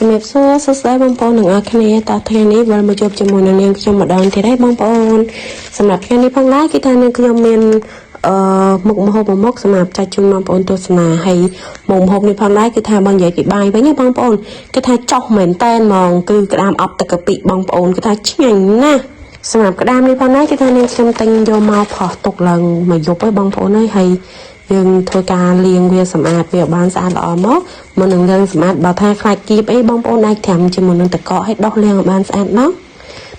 ជំរាបសួរសួស្តីបងប្អូនទាំងអស់គ្នាតើថ្ងៃនេះវិលមកជួបជាមួយនឹងនាងខ្ញុំម្ដងទៀតហើយបងប្អូនសម្រាប់ថ្ងៃនេះផងដែរគឺថានាងខ្ញុំមានមុខម្ហូបមួយមុខសម្រាប់ចែកជូនបងប្អូនទស្សនាហើយមុខម្ហូបនេះផងដែរគឺថាបងនិយាយពីបាយវិញបងប្អូនគឺថាចោះមែនតែនហ្មងគឺក្តាមអប់ទឹកកាពិបងប្អូនគឺថាឆ្ងាញ់ណាស់សម្រាប់ក្តាមនេះផងដែរគឺថានាងខ្ញុំទិញយកមកផុសទុកឡើងមួយយប់ហើយបងប្អូនហើយយើងធ្វើការលាងវាសម្អាតវាបានស្អាតល្អមកមុននឹងយើងសម្អាតបើថាខ្លាចគៀបអីបងប្អូនអាចត្រាំជាមួយនឹងទឹកកកឲ្យដោះលាងឲ្យបានស្អាតមក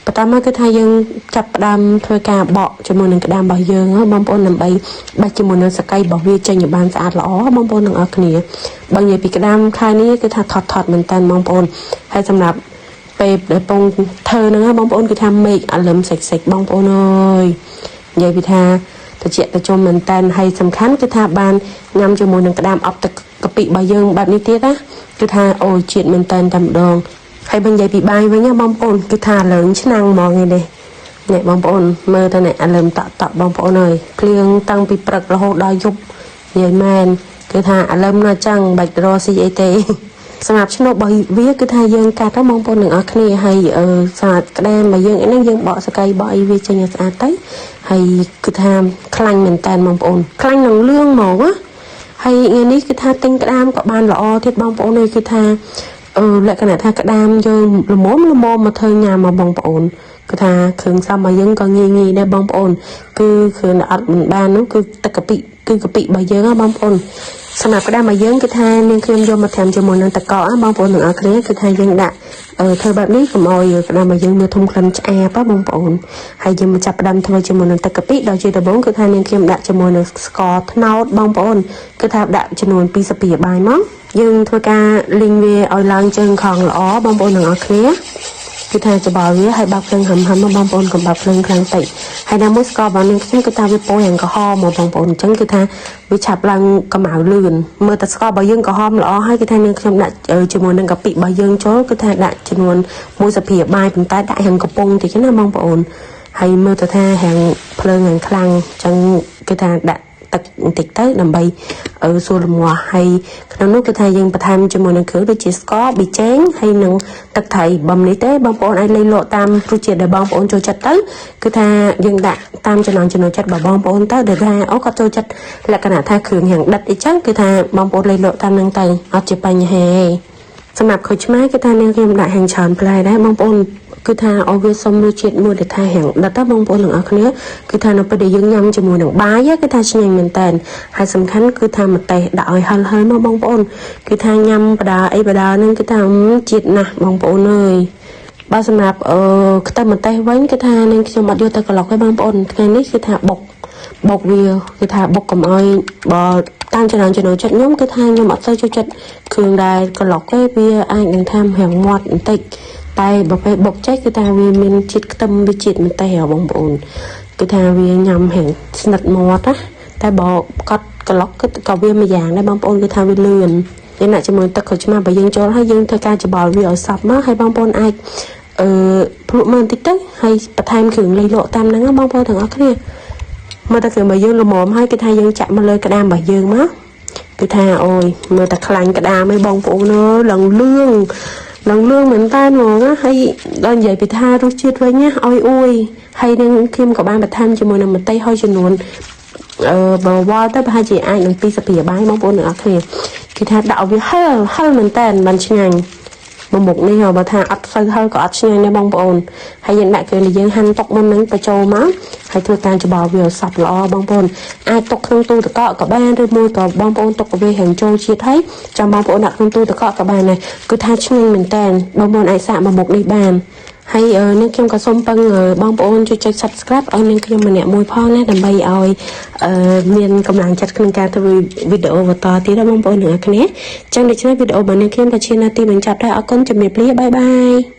បន្តមកគឺថាយើងចាប់ផ្ដើមធ្វើការបកជាមួយនឹងក្តាមរបស់យើងបងប្អូនដើម្បីបាច់ជាមួយនឹងសកៃរបស់វាចេញឲ្យបានស្អាតល្អបងប្អូនទាំងអស់គ្នាបើនិយាយពីក្តាមខែនេះគឺថាថត់មែនតើបងប្អូនហើយសម្រាប់ពេលដែលពងធ្វើហ្នឹងបងប្អូនគឺថាមេឃអាលឹមសិចបងប្អូនអើយនិយាយពីថាត្រជាក់ត្រជុំមែនតើហើយសំខាន់គឺថាបានញ៉ាំជាមួយនឹងក្តាមអប់ទឹកកាពិរបស់យើងបែបនេះទៀតណាគឺថាអូជាតិមែនតើតែម្ដងហើយបើនិយាយពីបាយវិញបងប្អូនគឺថាឡើងឆ្នាំងហ្មងនេះបងប្អូនមើលទៅនេះអាលឹមតក់បងប្អូនអើយភ្លៀងតាំងពីព្រឹករហូតដល់យប់និយាយមែនគឺថាអាលឹមណាចឹងបាច់រកស៊ីអីទេសម្រាប់ឆ្នូបរបស់វាគឺថាយើងកាត់ទៅបងប្អូនទាំងអស់គ្នាហើយស្អាតក្តាមរបស់យើងហ្នឹងយើងបកសកៃបកអីវាចេញឲ្យស្អាតទៅហើយគឺថាខ្លាញ់មែនតើបងប្អូនខ្លាញ់នឹងលឿងហ្មងណាហើយថ្ងៃនេះគឺថាទិញក្តាមក៏បានល្អទៀតបងប្អូនអើយគឺថាលក្ខណៈថាក្តាមយើងល្មមមកធ្វើញ៉ាំមកបងប្អូនគឺថាគ្រឿងផ្សំរបស់យើងក៏ងាយដែរបងប្អូនគឺគ្រឿងអត់មិនបាននោះគឺទឹកកាពិគឺកាពិរបស់យើងបងប្អូនសម្រាប់ក្តាមរបស់យើងគឺថានាងខ្ញុំយកមកត្រាំជាមួយនឹងទឹកកកបងប្អូនទាំងអស់គ្នាគឺថាយើងដាក់ធ្វើបែបនេះកុំឲ្យក្តាមរបស់យើងមានធំក្លិនឆ្អាបបងប្អូនហើយយើងមកចាប់ផ្ដើមធ្វើជាមួយនឹងទឹកកាពិដល់ជាដំបូងគឺថានាងខ្ញុំដាក់ជាមួយនឹងស្ករត្នោតបងប្អូនគឺថាដាក់ចំនួន2ស្ពាយបាយមកយើងធ្វើការលីងវាឲ្យឡើងជើងខំល្អបងប្អូនទាំងអស់គ្នាគឺថាច្បល់វាហើយបើកភ្លើងហឹមបងប្អូនកុំបើកភ្លើងខ្លាំងពេកហើយណាមួយស្កររបស់នាងខ្ញុំគឺថាវាពណ៌យ៉ាងក្រហមមកបងប្អូនអញ្ចឹងគឺថាវាឆាប់ឡើងកម្ៅលឿនមើលតែស្កររបស់យើងក្រហមល្អហើយគឺថានាងខ្ញុំដាក់ជាមួយនឹងកាពិរបស់យើងចូលគឺថាដាក់ចំនួន1ស្ពាយបាយប៉ុន្តែដាក់ហាងកំប៉ុងតិចណាបងប្អូនហើយមើលទៅថាហាងភ្លើងយ៉ាងខ្លាំងអញ្ចឹងគឺថាដាក់ទឹកបន្តិចទៅដើម្បីសួរលំងាស់ហើយក្នុងនោះគឺថាយើងបន្ថែមជាមួយនឹងគ្រឿងដូចជាស្ករប៊ីចេងហើយនឹងទឹកត្រីបំនេះទេបងប្អូនអាចលៃលក់តាមរសជាតិដែលបងប្អូនចូលចិត្តទៅគឺថាយើងដាក់តាមចំណង់ចំណូលចិត្តរបស់បងប្អូនទៅដែលថាអូគាត់ចូលចិត្តលក្ខណៈថាគ្រឿងយ៉ាងដិតអីចឹងគឺថាបងប្អូនលៃលក់តាមនឹងទៅអត់ជាបញ្ហាសម្រាប់ខូចឆ្មាគឺថានាងខ្ញុំដាក់ហាងច្រើនផ្លែដែរបងប្អូនគឺថាឲ្យវាសុំរសជាតិមួយដែលថាហាងដិតទៅបងប្អូនទាំងអស់គ្នាគឺថានៅពេលដែលយើងញ៉ាំជាមួយនឹងបាយគឺថាឆ្ងាញ់មែនតើហើយសំខាន់គឺថាម្ទេសដាក់ឲ្យហឹលមកបងប្អូនគឺថាញ៉ាំបដាអីបដាហ្នឹងគឺថាជាតិណាស់បងប្អូនអើយបើសម្រាប់ខ្ទឹមម្ទេសវិញគឺថានាងខ្ញុំអត់យកទៅក្លុកទេបងប្អូនថ្ងៃនេះគឺថាបុកវាគឺថាបុកកុំឲ្យបើតាមចំណង់ចំណូលចិត្តខ្ញុំគឺថាខ្ញុំអត់សូវចូលចិត្តគ្រឿងដែលក្លុកទេវាអាចនឹងថារាងមាត់បន្តិចតែបើពេលបុកចេះគឺថាវាមានជាតិខ្ទឹមវាជាតិម្ទេសបងប្អូនគឺថាវាញ៉ាំហាងស្និតមាត់ណាតែបើកត់ក្លុកគឺក៏វាមួយយ៉ាងដែរបងប្អូនគឺថាវាលឿនយើងដាក់ជាមួយទឹកក្រូចឆ្មាបើយើងចូលហើយយើងធ្វើការច្បល់វាឲ្យសព្វមកហើយបងប្អូនអាចភ្លក់មើលបន្តិចទៅហើយបន្ថែមគ្រឿងលៃលក់តាមហ្នឹងបងប្អូនទាំងអស់គ្នាមើលតែគ្រឿងរបស់យើងល្មមហើយគឺថាយើងចាក់មកលើក្តាមរបស់យើងមកគឺថាអូយមើលតែខ្លាញ់ក្តាមឯងបងប្អូនអើយឡើងលឿងមែនតើហ្មងណាហើយដល់និយាយពីថារសជាតិវិញណាអួយហើយនឹងខ្ញុំក៏បានបន្ថែមជាមួយនឹងម្ទេសហើយចំនួនបើវល់ទៅប្រហែលជាអាចនឹង2ស្ពាយបាយបងប្អូនទាំងអស់គ្នាគឺថាដាក់ឲ្យវាហឹលមែនតើបានឆ្ងាញ់មុខនេះបើថាអត់សូវហឹលក៏អត់ឆ្ងាញ់ដែរបងប្អូនហើយយើងដាក់គ្រឿងដែលយើងហាន់ទុកមុនហ្នឹងបញ្ចូលមកហើយធ្វើការច្បល់វាឲ្យសព្វល្អបងប្អូនអាចទុកក្នុងទូទឹកកកក៏បានឬមួយក៏បងប្អូនទុកវាហាងចូលជាតិហើយចាំបងប្អូនដាក់ក្នុងទូទឹកកកក៏បានដែរគឺថាឆ្ងាញ់មែនតើបងប្អូនអាចសាកមកមុខនេះបានហើយនាងខ្ញុំក៏សូមពឹងបងប្អូនជួយចុច Subscribe ឲ្យនាងខ្ញុំម្នាក់មួយផងណាដើម្បីឲ្យមានកម្លាំងចិត្តក្នុងការធ្វើវីដេអូបន្តទៀតបងប្អូនទាំងអស់គ្នាអញ្ចឹងដូច្នេះវីដេអូរបស់នាងខ្ញុំក៏ជានាទីបញ្ចប់ដែរអរគុណជំរាបលាបាយបាយ